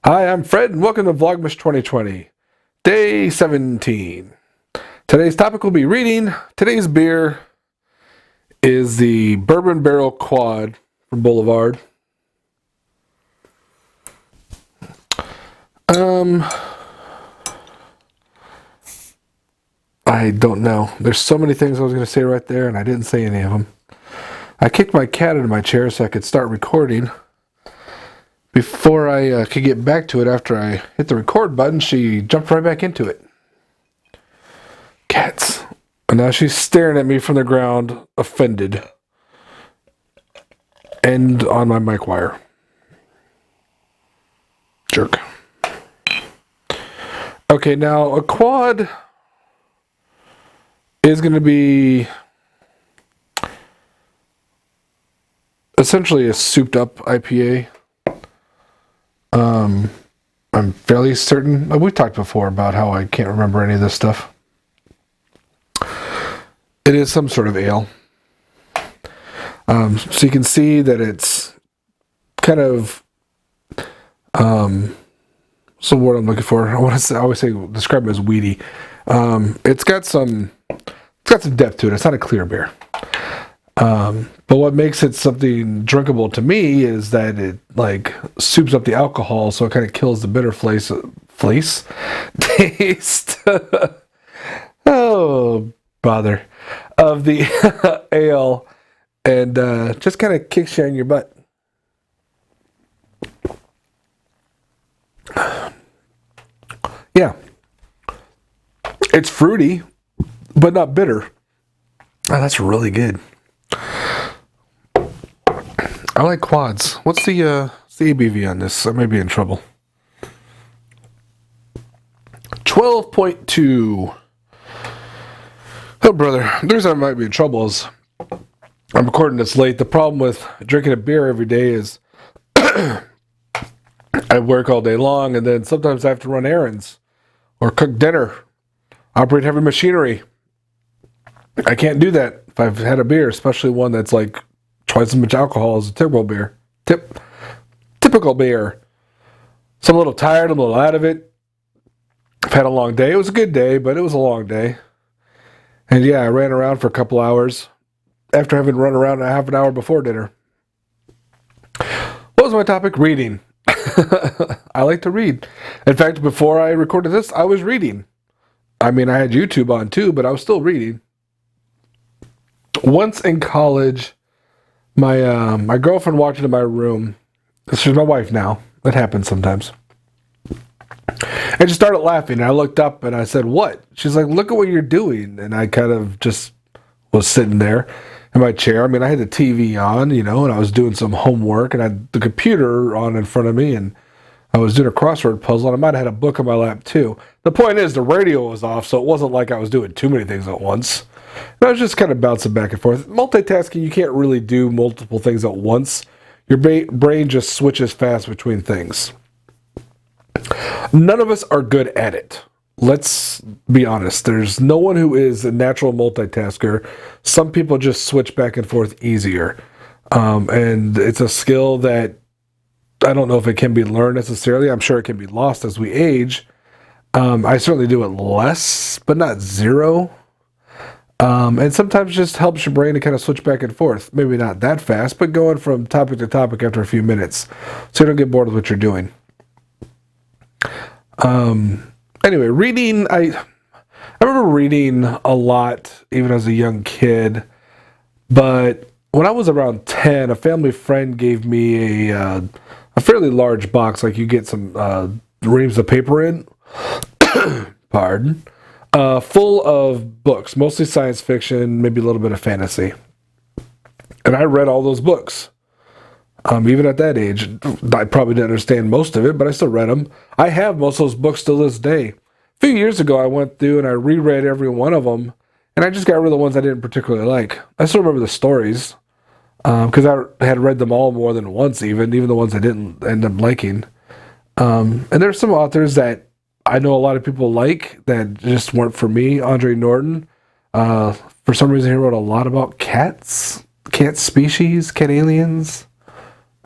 Hi, I'm Fred, and welcome to Vlogmas 2020, day 17. Today's topic will be reading. Today's beer is the Bourbon Barrel Quad from Boulevard. I don't know. There's so many things I was going to say right there, and I didn't say any of them. I kicked my cat into my chair so I could start recording. Before I could get back to it after I hit the record button, she jumped right back into it. Cats. And now she's staring at me from the ground, offended. And on my mic wire. Jerk. Okay, now a quad is going to be essentially a souped up IPA. I'm fairly certain. We've talked before about how I can't remember any of this stuff. It is some sort of ale. So you can see that it's kind of what's the word I'm looking for? I always say describe it as weedy. It's got some depth to it. It's not a clear beer. But what makes it something drinkable to me is that it soups up the alcohol, so it kind of kills the bitter taste. Oh, bother of the ale, and just kind of kicks you in your butt. Yeah, it's fruity, but not bitter. Oh, that's really good. I like quads. What's the ABV on this? I may be in trouble. 12.2. Oh, brother. The reason I might be in trouble is I'm recording this late. The problem with drinking a beer every day is I work all day long, and then sometimes I have to run errands or cook dinner, operate heavy machinery. I can't do that if I've had a beer, especially one that's like twice as much alcohol as a typical beer. Typical beer. So I'm a little tired, I'm a little out of it. I've had a long day. It was a good day, but it was a long day. And yeah, I ran around for a couple hours after having run around a half an hour before dinner. What was my topic? Reading. I like to read. In fact, before I recorded this, I was reading. I mean, I had YouTube on too, but I was still reading. Once in college, my girlfriend walked into my room. She's my wife now. That happens sometimes. And she started laughing. And I looked up and I said, "What?" She's like, "Look at what you're doing." And I kind of just was sitting there in my chair. I mean, I had the TV on, and I was doing some homework, and I had the computer on in front of me, and I was doing a crossword puzzle, and I might have had a book on my lap too. The point is, the radio was off, so it wasn't like I was doing too many things at once. And I was just kind of bouncing back and forth. Multitasking, you can't really do multiple things at once. Your brain just switches fast between things. None of us are good at it. Let's be honest. There's no one who is a natural multitasker. Some people just switch back and forth easier. And it's a skill that I don't know if it can be learned necessarily. I'm sure it can be lost as we age. I certainly do it less, but not zero. And sometimes it just helps your brain to kind of switch back and forth. Maybe not that fast, but going from topic to topic after a few minutes, so you don't get bored with what you're doing. Anyway, reading. I remember reading a lot, even as a young kid. But when I was around 10, a family friend gave me a fairly large box, like you get some reams of paper in. Pardon. Full of books, mostly science fiction, maybe a little bit of fantasy. And I read all those books. Even at that age, I probably didn't understand most of it, but I still read them. I have most of those books to this day. A few years ago, I went through and I reread every one of them, and I just got rid of the ones I didn't particularly like. I still remember the stories, because I had read them all more than once, even the ones I didn't end up liking. And there's some authors that I know a lot of people like that just weren't for me. Andre Norton, for some reason, he wrote a lot about cats, cat species, cat aliens.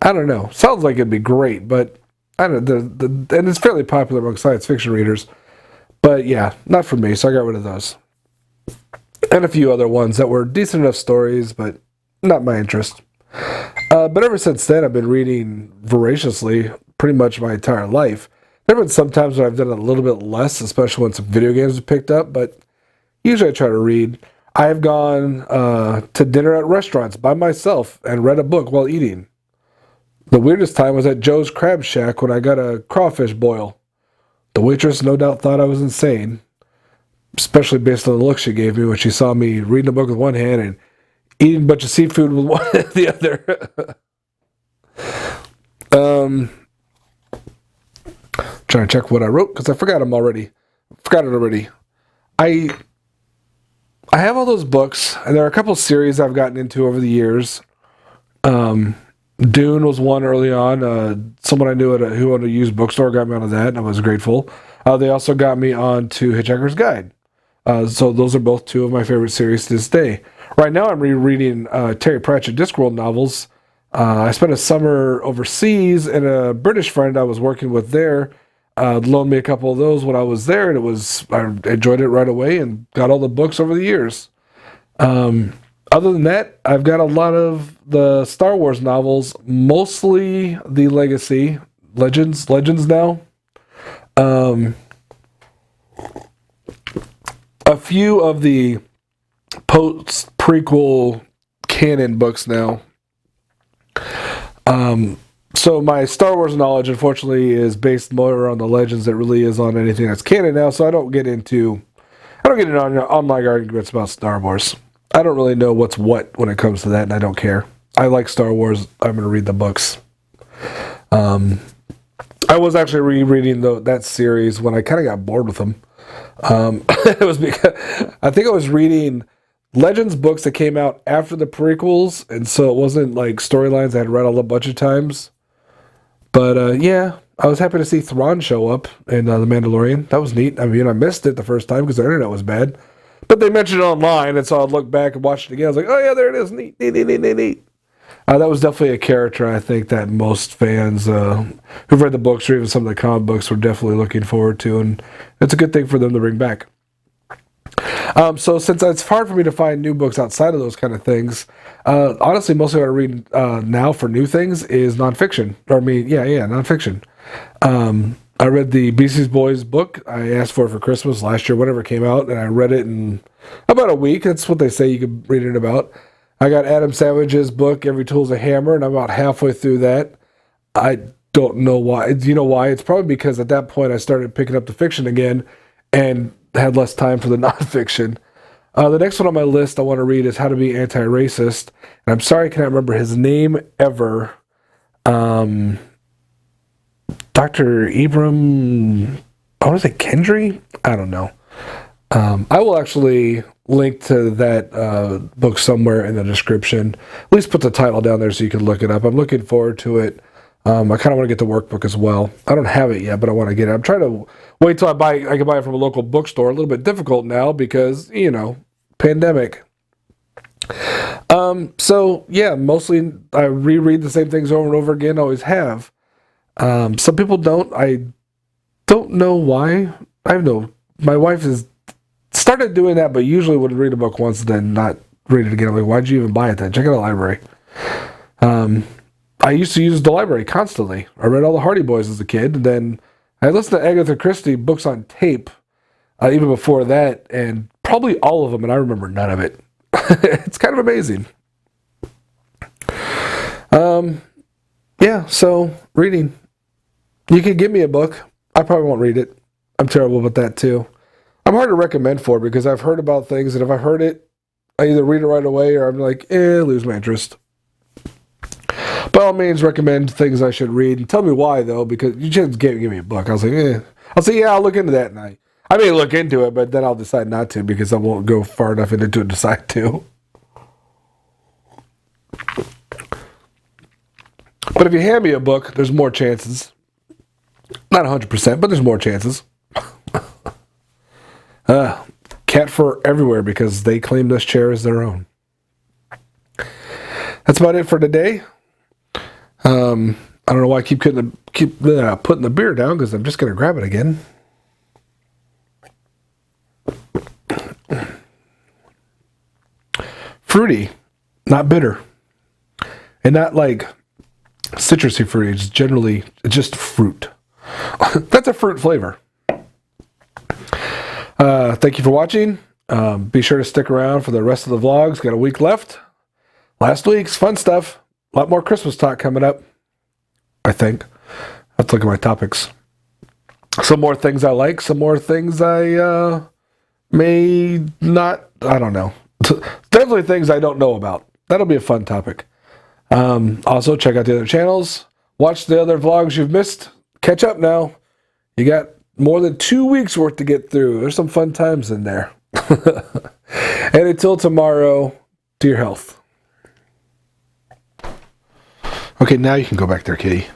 I don't know. Sounds like it'd be great, but I don't know, and it's fairly popular among science fiction readers. But yeah, not for me, so I got rid of those. And a few other ones that were decent enough stories, but not my interest. But ever since then, I've been reading voraciously pretty much my entire life. There have been some times when I've done a little bit less, especially when some video games have picked up, but usually I try to read. I've gone to dinner at restaurants by myself and read a book while eating. The weirdest time was at Joe's Crab Shack when I got a crawfish boil. The waitress no doubt thought I was insane, especially based on the look she gave me when she saw me reading a book with one hand and eating a bunch of seafood with one the other. Trying to check what I wrote because I forgot them already. Forgot it already. I have all those books, and there are a couple series I've gotten into over the years. Dune was one early on. Someone I knew who owned a used bookstore got me onto that, and I was grateful. They also got me on to Hitchhiker's Guide. So those are both two of my favorite series to this day. Right now I'm rereading Terry Pratchett Discworld novels. I spent a summer overseas, and a British friend I was working with there loaned me a couple of those when I was there, and I enjoyed it right away and got all the books over the years. Other than that, I've got a lot of the Star Wars novels, mostly the Legacy, Legends now. A few of the post-prequel canon books now. So my Star Wars knowledge, unfortunately, is based more on the Legends than it really is on anything that's canon now, so I don't get into online arguments about Star Wars. I don't really know what's what when it comes to that, and I don't care. I like Star Wars. I'm going to read the books. I was actually rereading that series when I kind of got bored with them. It was because I think I was reading Legends books that came out after the prequels, and so it wasn't like storylines I had read a bunch of times. But yeah, I was happy to see Thrawn show up in The Mandalorian. That was neat. I mean, I missed it the first time because the internet was bad. But they mentioned it online, and so I looked back and watched it again. I was like, oh yeah, there it is. Neat. That was definitely a character I think that most fans who've read the books or even some of the comic books were definitely looking forward to, and it's a good thing for them to bring back. So since it's hard for me to find new books outside of those kind of things, honestly, mostly what I read now for new things is nonfiction. Nonfiction. I read the Beastie Boys book. I asked for it for Christmas last year, whenever it came out, and I read it in about a week. That's what they say you could read it in about. I got Adam Savage's book, Every Tool's a Hammer, and I'm about halfway through that. I don't know why. You know why? It's probably because at that point I started picking up the fiction again and had less time for the nonfiction. The next one on my list I want to read is How to Be Anti-Racist. And I'm sorry I cannot remember his name ever. Dr. Ibram, I want to say Kendry? I don't know. I will actually link to that book somewhere in the description. At least put the title down there so you can look it up. I'm looking forward to it. I kind of want to get the workbook as well. I don't have it yet, but I want to get it. I'm trying to wait till I can buy it from a local bookstore. A little bit difficult now because, pandemic. So yeah, mostly I reread the same things over and over again. Always have. Some people don't. I don't know why. My wife has started doing that, but usually would read a book once and then not read it again. I'm like, why'd you even buy it then? Check out the library. I used to use the library constantly. I read all the Hardy Boys as a kid, and then I listened to Agatha Christie books on tape even before that, and probably all of them, and I remember none of it. It's kind of amazing. Yeah, so reading. You can give me a book. I probably won't read it. I'm terrible with that too. I'm hard to recommend for because I've heard about things, and if I heard it, I either read it right away or I'm like, lose my interest. By all means, recommend things I should read. And tell me why, though, because you just give me a book. I was like, I'll say, I'll look into that. And I may look into it, but then I'll decide not to because I won't go far enough into it to decide to. But if you hand me a book, there's more chances. Not 100%, but there's more chances. Cat fur everywhere because they claim this chair as their own. That's about it for today. I don't know why I keep keep putting the beer down because I'm just going to grab it again. Fruity, not bitter. And not like citrusy fruity. It's generally just fruit. That's a fruit flavor. Thank you for watching. Be sure to stick around for the rest of the vlogs. Got a week left. Last week's fun stuff. A lot more Christmas talk coming up, I think. Let's look at my topics. Some more things I like. Some more things I may not. I don't know. Definitely things I don't know about. That'll be a fun topic. Also, check out the other channels. Watch the other vlogs you've missed. Catch up now. You got more than 2 weeks worth to get through. There's some fun times in there. And until tomorrow, to your health. Okay, now you can go back there, kitty.